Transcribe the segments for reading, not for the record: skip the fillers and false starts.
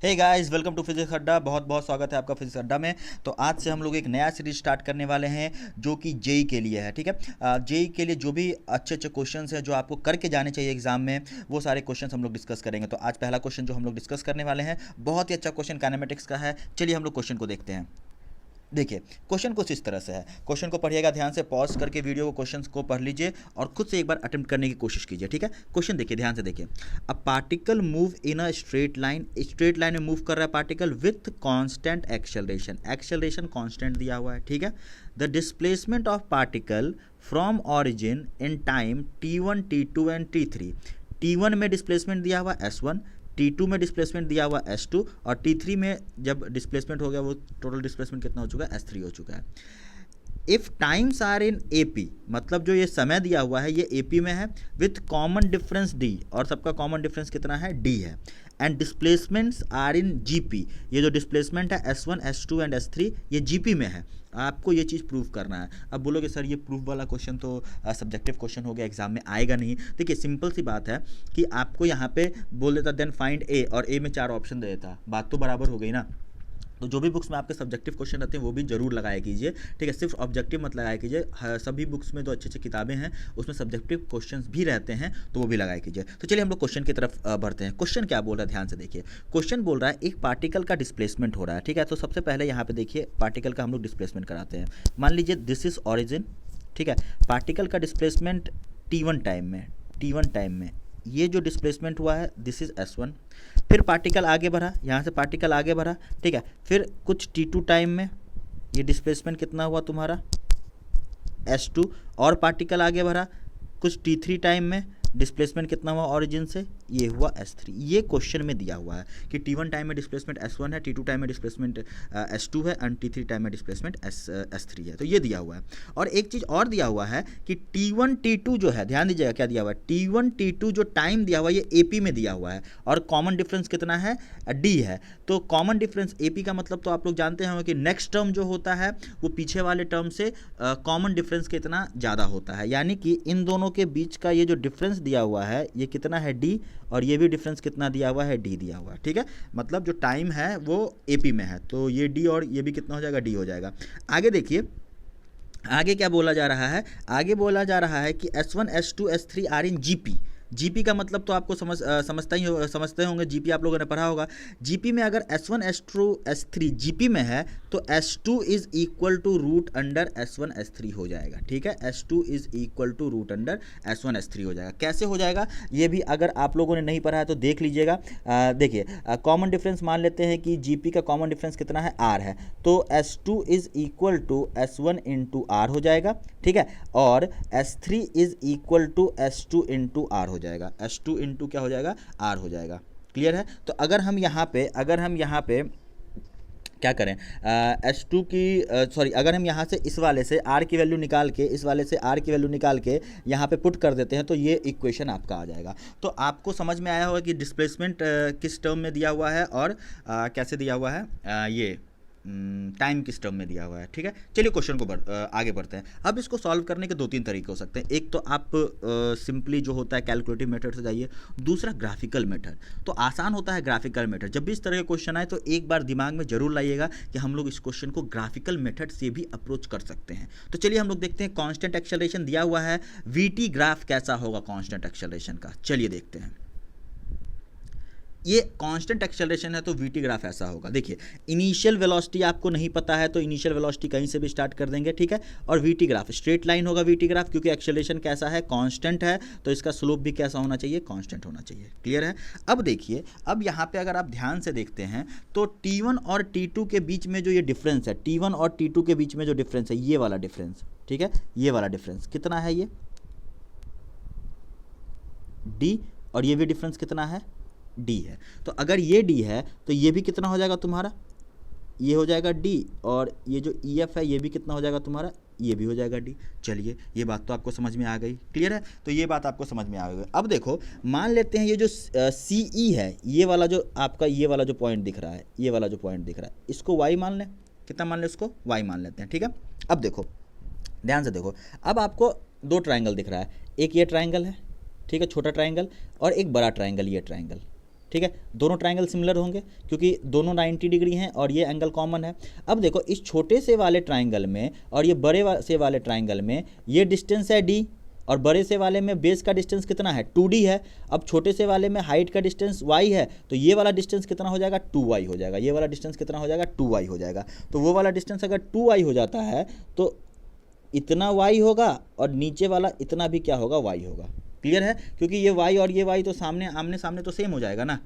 Hey guys, welcome to physics Adda. बहुत बहुत स्वागत है आपका फिजिक्स अड्डा में। तो आज से हम लोग एक नया सीरीज स्टार्ट करने वाले हैं जो कि जेई के लिए है। ठीक है, जेई के लिए जो भी अच्छे अच्छे क्वेश्चंस हैं जो आपको करके जाने चाहिए एग्जाम में, वो सारे क्वेश्चंस हम लोग डिस्कस करेंगे। तो आज पहला क्वेश्चन जो हम लोग डिस्कस करने वाले हैं बहुत ही अच्छा क्वेश्चन काइनेमेटिक्स का है। चलिए हम लोग क्वेश्चन को देखते हैं। देखिए, क्वेश्चन कुछ इस तरह से है। क्वेश्चन को पढ़िएगा ध्यान से, पॉज करके वीडियो को क्वेश्चन को पढ़ लीजिए और खुद से एक बार अटेम्प्ट करने की कोशिश कीजिए। ठीक है, क्वेश्चन देखिए ध्यान से देखिए। A particle move in a straight line में मूव कर रहा है particle with constant acceleration. Acceleration constant दिया हुआ है। ठीक है, the displacement of particle from origin in time t1 t2 and t3। t1 में डिस्प्लेसमेंट दिया हुआ s1, T2 में डिस्प्लेसमेंट दिया हुआ S2 और T3 में जब डिस्प्लेसमेंट हो गया वो टोटल डिस्प्लेसमेंट कितना हो चुका है, S3 हो चुका है। If times are in AP, मतलब जो ये समय दिया हुआ है ये AP में है विथ कॉमन डिफरेंस D, और सबका कॉमन डिफरेंस कितना है, D है। And displacements are in GP, ये जो डिस्प्लेसमेंट है S1 S2 एंड S3 ये GP में है। आपको ये चीज़ प्रूव करना है। अब बोलोगे सर ये प्रूफ वाला क्वेश्चन तो सब्जेक्टिव क्वेश्चन हो गया, एग्जाम में आएगा नहीं। देखिए सिंपल सी बात है कि आपको यहाँ पे बोल देता देन फाइंड ए, और ए में 4 ऑप्शन दे देता, बात तो बराबर हो गई ना। तो जो भी बुक्स में आपके सब्जेक्टिव क्वेश्चन रहते हैं वो भी जरूर लगाया कीजिए। ठीक है, सिर्फ ऑब्जेक्टिव मत लगाया कीजिए। सभी बुक्स में जो अच्छी अच्छी किताबें हैं उसमें सब्जेक्टिव क्वेश्चंस भी रहते हैं तो वो भी लगाया कीजिए। तो चलिए हम लोग क्वेश्चन की तरफ बढ़ते हैं। क्वेश्चन क्या बोल रहा है ध्यान से देखिए। क्वेश्चन बोल रहा है एक पार्टिकल का डिस्प्लेसमेंट हो रहा है। ठीक है, तो सबसे पहले यहाँ पे देखिए पार्टिकल का हम लोग डिस्प्लेसमेंट कराते हैं। मान लीजिए दिस इज ऑरिजिन। ठीक है, पार्टिकल का डिस्प्लेसमेंट T1 टाइम में ये जो डिस्प्लेसमेंट हुआ है दिस इज S1। फिर पार्टिकल आगे बढ़ा, यहाँ से पार्टिकल आगे बढ़ा। ठीक है, फिर कुछ T2 टाइम में ये डिस्प्लेसमेंट कितना हुआ तुम्हारा, S2, और पार्टिकल आगे बढ़ा कुछ T3 टाइम में डिस्प्लेसमेंट कितना हुआ ऑरिजिन से, ये हुआ S3। ये क्वेश्चन में दिया हुआ है कि T1 टाइम में डिस्प्लेसमेंट S1 है, T2 टाइम में डिस्प्लेसमेंट S2 है एंड T3 टाइम में डिस्प्लेसमेंट S3 है। तो ये दिया हुआ है। और एक चीज़ और दिया हुआ है कि T1 T2 जो है, ध्यान दीजिएगा क्या दिया हुआ है, T1 T2 जो टाइम दिया हुआ है ये AP में दिया हुआ है और कॉमन डिफरेंस कितना है, D है। तो कॉमन डिफरेंस AP का मतलब तो आप लोग जानते हैं कि नेक्स्ट टर्म जो होता है वो पीछे वाले टर्म से कॉमन डिफरेंस कितना ज़्यादा होता है, यानी कि इन दोनों के बीच का ये जो डिफरेंस दिया हुआ है ये कितना है, D, और ये भी डिफरेंस कितना दिया हुआ है, D दिया हुआ है। ठीक है, मतलब जो टाइम है वो AP में है तो ये D और ये भी कितना हो जाएगा, D हो जाएगा। आगे देखिए, आगे क्या बोला जा रहा है, आगे बोला जा रहा है कि S1 S2 S3 are in GP। GP का मतलब तो आपको समझते होंगे, जीपी आप लोगों ने पढ़ा होगा। जीपी में अगर S1 S2 S3 जीपी में है तो S2 is equal to root under S1 S3 हो जाएगा। ठीक है, S2 is equal to root under S1 S3 हो जाएगा। कैसे हो जाएगा ये भी अगर आप लोगों ने नहीं पढ़ा है तो देख लीजिएगा। देखिए कॉमन डिफरेंस मान लेते हैं कि जीपी का कॉमन डिफरेंस कितना है, R है, तो S2 is equal to S1 into R हो जाएगा। ठीक है, और S3 is equal to S2 into R हो जाएगा। S2 इंटू क्या हो जाएगा, R हो जाएगा। क्लियर है। तो अगर हम यहाँ पे क्या करें, S2 की सॉरी, अगर हम यहाँ से इस वाले से R की वैल्यू निकाल के, इस वाले से R की वैल्यू निकाल के यहाँ पे पुट कर देते हैं तो ये इक्वेशन आपका आ जाएगा। तो आपको समझ में आया होगा कि डिस्प्लेसमेंट किस टर्म में दिया हुआ है और कैसे दिया हुआ है, ये टाइम किस टर्म में दिया हुआ है। ठीक है, चलिए क्वेश्चन को आगे बढ़ते हैं। अब इसको सॉल्व करने के 2-3 तरीके हो सकते हैं। एक तो आप सिंपली जो होता है कैलकुलेटिव मेथड से जाइए, दूसरा ग्राफिकल मेथड। तो आसान होता है ग्राफिकल मेथड। जब भी इस तरह के क्वेश्चन आए तो एक बार दिमाग में जरूर लाइएगा कि हम लोग इस क्वेश्चन को ग्राफिकल मेथड से भी अप्रोच कर सकते हैं। तो चलिए हम लोग देखते हैं, कॉन्स्टेंट एक्सेलरेशन दिया हुआ है, VT ग्राफ कैसा होगा कॉन्स्टेंट एक्सेलरेशन का, चलिए देखते हैं। ये कांस्टेंट एक्सेलरेशन है तो VT ग्राफ ऐसा होगा। देखिए इनिशियल वेलोसिटी आपको नहीं पता है तो इनिशियल वेलोसिटी कहीं से भी स्टार्ट कर देंगे। ठीक है, और VT ग्राफ स्ट्रेट लाइन होगा। VT ग्राफ क्योंकि एक्सेलरेशन कैसा है, कांस्टेंट है, तो इसका स्लोप भी कैसा होना चाहिए, कांस्टेंट होना चाहिए। क्लियर है। अब देखिए, अब यहाँ पे अगर आप ध्यान से देखते हैं तो T1 और T2 के बीच में जो ये डिफरेंस है, T1 और T2 के बीच में जो डिफरेंस है, ये वाला डिफरेंस, ठीक है, ये वाला डिफरेंस कितना है, ये D, और ये भी डिफरेंस कितना है, D है। तो अगर ये D है तो ये भी कितना हो जाएगा तुम्हारा, ये हो जाएगा D, और ये जो EF है ये भी कितना हो जाएगा तुम्हारा, ये भी हो जाएगा D। चलिए ये बात तो आपको समझ में आ गई। क्लियर है, तो ये बात आपको समझ में आ गई। अब देखो मान लेते हैं ये जो CE है, ये वाला जो आपका ये वाला जो पॉइंट दिख रहा है, ये वाला जो पॉइंट दिख रहा है, इसको Y मान लें। कितना मान लें इसको, Y मान लेते हैं। ठीक है, अब देखो ध्यान से देखो, अब आपको 2 ट्राइंगल दिख रहा है, एक ये ट्राइंगल है, ठीक है, छोटा ट्राइंगल, और एक बड़ा ट्राइंगल, ये ट्राइंगल। ठीक है, दोनों ट्राइंगल सिमिलर होंगे क्योंकि दोनों 90 डिग्री हैं और ये एंगल कॉमन है। अब देखो इस छोटे से वाले ट्राइंगल में और ये बड़े से वाले ट्राइंगल में ये डिस्टेंस है d और बड़े से वाले में बेस का डिस्टेंस कितना है 2d है। अब छोटे से वाले में हाइट का डिस्टेंस y है, तो ये वाला डिस्टेंस कितना हो जाएगा 2y हो जाएगा, ये वाला डिस्टेंस कितना हो जाएगा 2y हो जाएगा। तो वो वाला डिस्टेंस अगर 2y हो जाता है तो इतना y होगा और नीचे वाला इतना भी क्या होगा y होगा। क्लियर है, क्योंकि ये y और ये y तो सामने आमने सामने तो सेम हो जाएगा ना।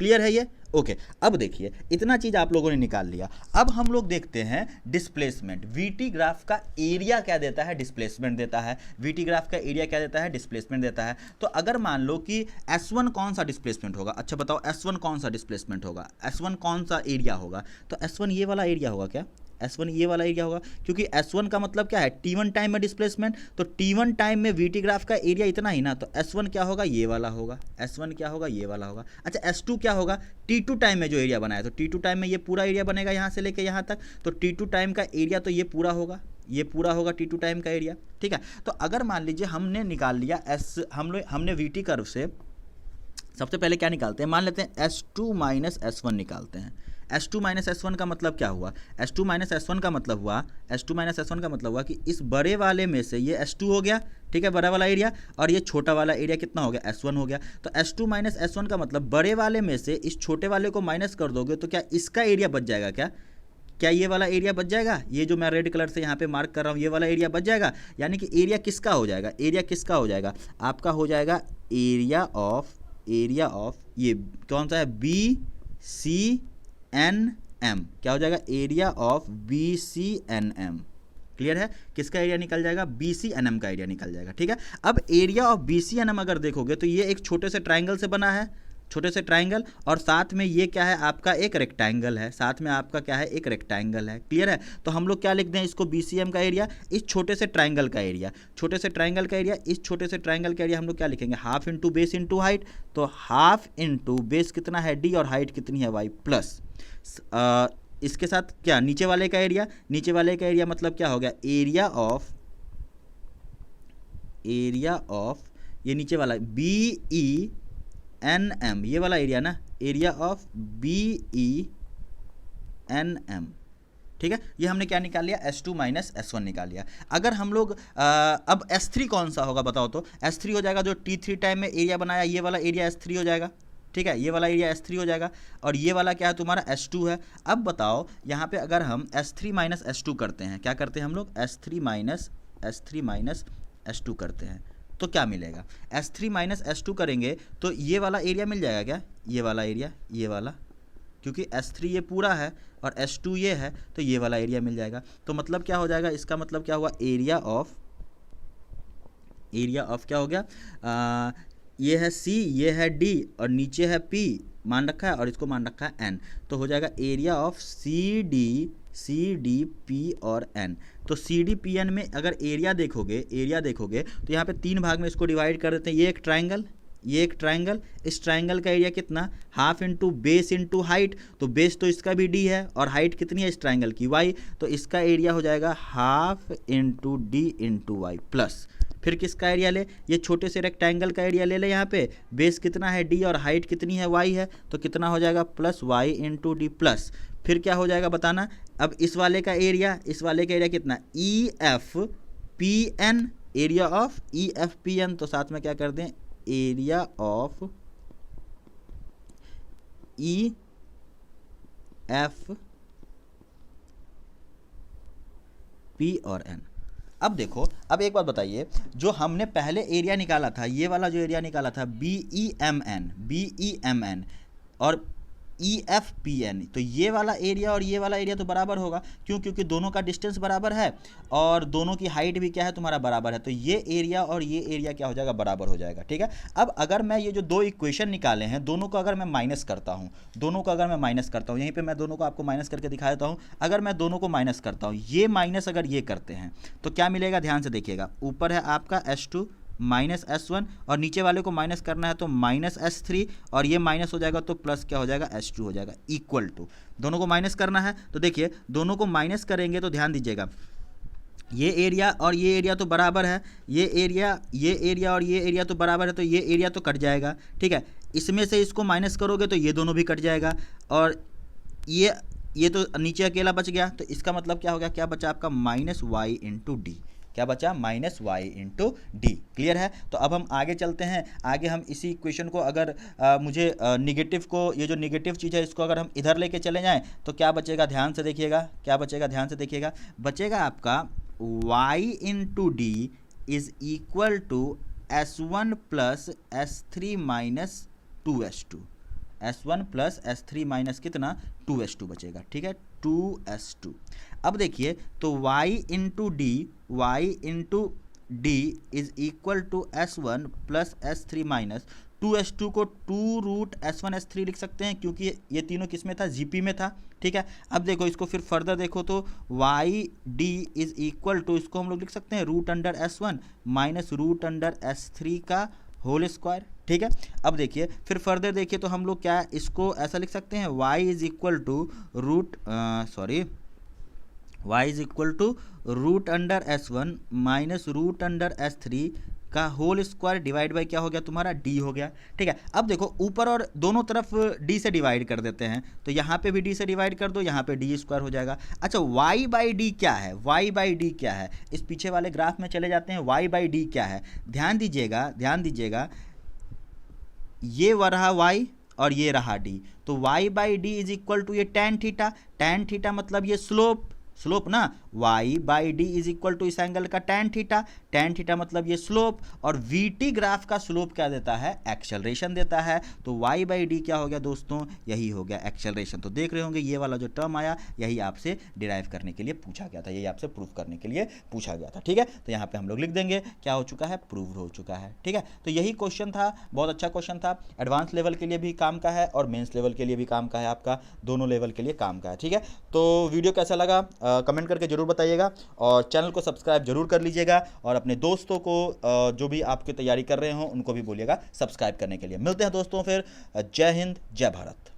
क्लियर है ये? ओके, अब देखिए इतना चीज़ आप लोगों ने निकाल लिया। अब हम लोग देखते हैं डिस्प्लेसमेंट। वीटी ग्राफ का एरिया क्या देता है, डिस्प्लेसमेंट देता है। वीटी ग्राफ का एरिया क्या देता है, डिस्प्लेसमेंट देता है। तो अगर मान लो कि S1 कौन सा डिस्प्लेसमेंट होगा, अच्छा बताओ S1 कौन सा डिस्प्लेसमेंट होगा, S1 कौन सा एरिया होगा, तो S1 ये वाला एरिया होगा क्या, S1 ये वाला एरिया होगा, क्योंकि S1 का मतलब क्या है T1 टाइम में डिस्प्लेसमेंट, तो T1 टाइम में वीटी ग्राफ का एरिया इतना ही ना, तो S1 क्या होगा ये वाला होगा, S1 क्या होगा ये वाला होगा। अच्छा S2 क्या होगा, T2 टाइम में जो एरिया बनाया, तो T2 टाइम में ये पूरा एरिया बनेगा यहाँ से लेके यहाँ तक, तो T2 टाइम का एरिया तो ये पूरा होगा, ये पूरा होगा T2 टाइम का एरिया। ठीक है, तो अगर मान लीजिए हमने निकाल लिया हमने वीटी कर्व से सबसे पहले क्या निकालते हैं, मान लेते हैं S2 माइनस S1 निकालते हैं। S2 माइनस S1 का मतलब क्या हुआ, S2 माइनस S1 का मतलब हुआ, S2 माइनस S1 का मतलब हुआ कि इस बड़े वाले में से ये S2 हो गया, ठीक है, बड़ा वाला एरिया, और ये छोटा वाला एरिया कितना हो गया S1 हो गया। तो S2 माइनस S1 का मतलब बड़े वाले में से इस छोटे वाले को माइनस कर दोगे तो क्या इसका एरिया बच जाएगा, क्या ये वाला एरिया बच जाएगा, ये जो मैं रेड कलर से यहाँ पे मार्क कर रहा हूँ ये वाला एरिया बच जाएगा। यानी कि एरिया किसका हो जाएगा, एरिया किसका हो जाएगा, आपका हो जाएगा एरिया ऑफ ये कौन सा है BCNM, क्या हो जाएगा एरिया ऑफ BCNM। क्लियर है, किसका एरिया निकल जाएगा, BCNM का एरिया निकल जाएगा। ठीक है, अब एरिया ऑफ BCNM अगर देखोगे तो ये एक छोटे से ट्राइंगल से बना है, छोटे से ट्राइंगल, और साथ में ये क्या है आपका एक रेक्टेंगल है, साथ में आपका क्या है एक रेक्टेंगल है। क्लियर है, तो हम लोग क्या लिख दें इसको BCM का एरिया, इस छोटे से ट्राइंगल का एरिया, छोटे से ट्राइंगल का एरिया, इस छोटे से ट्राइंगल का एरिया हम लोग क्या लिखेंगे, half into base into height. तो हाफ इंटू बेस कितना है d और हाइट कितनी है y प्लस इसके साथ क्या नीचे वाले का एरिया, नीचे वाले का एरिया मतलब क्या हो गया एरिया ऑफ ये नीचे वाला BENM, ये वाला एरिया ना, एरिया ऑफ BENM। ठीक है, ये हमने क्या निकाल लिया S2 माइनस S1 निकाल लिया। अगर हम लोग अब S3 कौन सा होगा बताओ, तो S3 हो जाएगा जो T3 टाइम में एरिया बनाया, ये वाला एरिया S3 हो जाएगा। ठीक है, ये वाला एरिया S3 हो जाएगा, और ये वाला क्या है तुम्हारा S2 है। अब बताओ यहाँ पे अगर हम S3 माइनस S2 करते हैं, क्या करते हैं हम लोग S3 माइनस S2 करते हैं तो क्या मिलेगा, S3 माइनस S2 करेंगे तो ये वाला एरिया मिल जाएगा क्या, ये वाला एरिया, ये वाला, क्योंकि S3 ये पूरा है और S2 ये है तो ये वाला एरिया मिल जाएगा। तो मतलब क्या हो जाएगा, इसका मतलब क्या हुआ एरिया ऑफ क्या हो गया, ये है C, ये है D और नीचे है P मान रखा है और इसको मान रखा है N, तो हो जाएगा एरिया ऑफ CD P और N। तो CD P N में अगर एरिया देखोगे तो यहाँ पे 3 भाग में इसको डिवाइड कर देते हैं, ये एक ट्राइंगल, इस ट्राइंगल का एरिया कितना half into base into height, तो बेस तो इसका भी D है और हाइट कितनी है इस ट्राइंगल की Y, तो इसका एरिया हो जाएगा half into D into y plus फिर किसका एरिया ले, ये छोटे से रेक्टेंगल का एरिया ले ले, यहाँ पे बेस कितना है D और हाइट कितनी है Y है, तो कितना हो जाएगा plus Y into D plus फिर क्या हो जाएगा बताना। अब इस वाले का एरिया कितना EFPN, एरिया ऑफ EFPN, तो साथ में क्या कर दें एरिया ऑफ EFP और N। अब देखो, अब एक बात बताइए, जो हमने पहले एरिया निकाला था, ये वाला जो एरिया निकाला था BEMN और EFPN, तो ये वाला एरिया और ये वाला एरिया तो बराबर होगा, क्योंकि दोनों का डिस्टेंस बराबर है और दोनों की हाइट भी क्या है तुम्हारा बराबर है, तो ये एरिया और ये एरिया क्या हो जाएगा बराबर हो जाएगा। ठीक है, अब अगर मैं ये जो 2 इक्वेशन निकाले हैं दोनों को अगर मैं माइनस करता हूँ, यहीं पे मैं दोनों को आपको माइनस करके दिखा देता हूँ। अगर मैं दोनों को माइनस करता हूँ, ये माइनस अगर ये करते हैं तो क्या मिलेगा, ध्यान से देखिएगा, ऊपर है आपका S2 माइनस S1 और नीचे वाले को माइनस करना है तो माइनस S3 और ये माइनस हो जाएगा तो प्लस क्या हो जाएगा S2 हो जाएगा, इक्वल टू, दोनों को माइनस करना है तो देखिए दोनों को माइनस करेंगे तो ध्यान दीजिएगा, ये एरिया और ये एरिया तो बराबर है, ये एरिया और ये एरिया तो बराबर है, तो ये एरिया तो कट जाएगा। ठीक है, इसमें से इसको माइनस करोगे तो ये दोनों भी कट जाएगा, और ये तो नीचे अकेला बच गया, तो इसका मतलब क्या हो गया, क्या बचा आपका माइनस वाई इंटू डी, क्या बचा minus y into D. Clear है। तो अब हम आगे चलते हैं। आगे हम इसी इक्वेशन को अगर मुझे निगेटिव को, ये जो निगेटिव चीज़ है इसको अगर हम इधर लेके चले जाएं तो क्या बचेगा, ध्यान से देखिएगा, क्या बचेगा, ध्यान से देखिएगा, बचेगा आपका y into D is equal to S1 plus S3 minus 2S2, S1 plus S3 minus कितना 2S2 बचेगा। ठीक है, 2S2। अब देखिए तो y into D is equal to S1 plus S3 minus 2S2 को 2 रूट S1 S3 लिख सकते हैं, क्योंकि ये तीनों किस में था, GP में था। ठीक है, अब देखो इसको फिर फर्दर देखो तो y D is equal to, इसको हम लोग लिख सकते हैं root under S1 minus root under S3 का होल स्क्वायर। ठीक है, अब देखिए फिर फर्दर देखिए तो हम लोग क्या इसको ऐसा लिख सकते हैं, y is equal to root under S1 minus root under S3 का होल स्क्वायर डिवाइड बाय क्या हो गया तुम्हारा, d हो गया। ठीक है, अब देखो ऊपर और दोनों तरफ d से डिवाइड कर देते हैं, तो यहाँ पे भी d से डिवाइड कर दो, यहाँ पे d स्क्वायर हो जाएगा। अच्छा y बाई डी क्या है, y बाई डी क्या है, इस पीछे वाले ग्राफ में चले जाते हैं, y बाई डी क्या है, ध्यान दीजिएगा, ये रहा y और ये रहा d, तो y by D is equal to ये टेन थीटा मतलब ये स्लोप ना, y by D is equal to इस एंगल का टेन थीटा मतलब ये स्लोप, और vt ग्राफ का स्लोप क्या देता है, एक्सेलरेशन देता है, तो y बाई डी क्या हो गया दोस्तों, यही हो गया एक्सेलरेशन। तो देख रहे होंगे ये वाला जो टर्म आया यही आपसे डिराइव करने के लिए पूछा गया था, यही आपसे प्रूव करने के लिए पूछा गया था। ठीक है, तो यहाँ पे हम लोग लिख देंगे क्या हो चुका है, प्रूव हो चुका है। ठीक है, तो यही क्वेश्चन था, बहुत अच्छा क्वेश्चन था, एडवांस लेवल के लिए भी काम का है और मेंस लेवल के लिए भी काम का है, आपका दोनों लेवल के लिए काम का है। ठीक है, तो वीडियो कैसा लगा कमेंट करके जरूर बताइएगा, और चैनल को सब्सक्राइब जरूर कर लीजिएगा, और अपने दोस्तों को जो भी आपकी तैयारी कर रहे हो उनको भी बोलिएगा सब्सक्राइब करने के लिए। मिलते हैं दोस्तों फिर, जय हिंद जय भारत।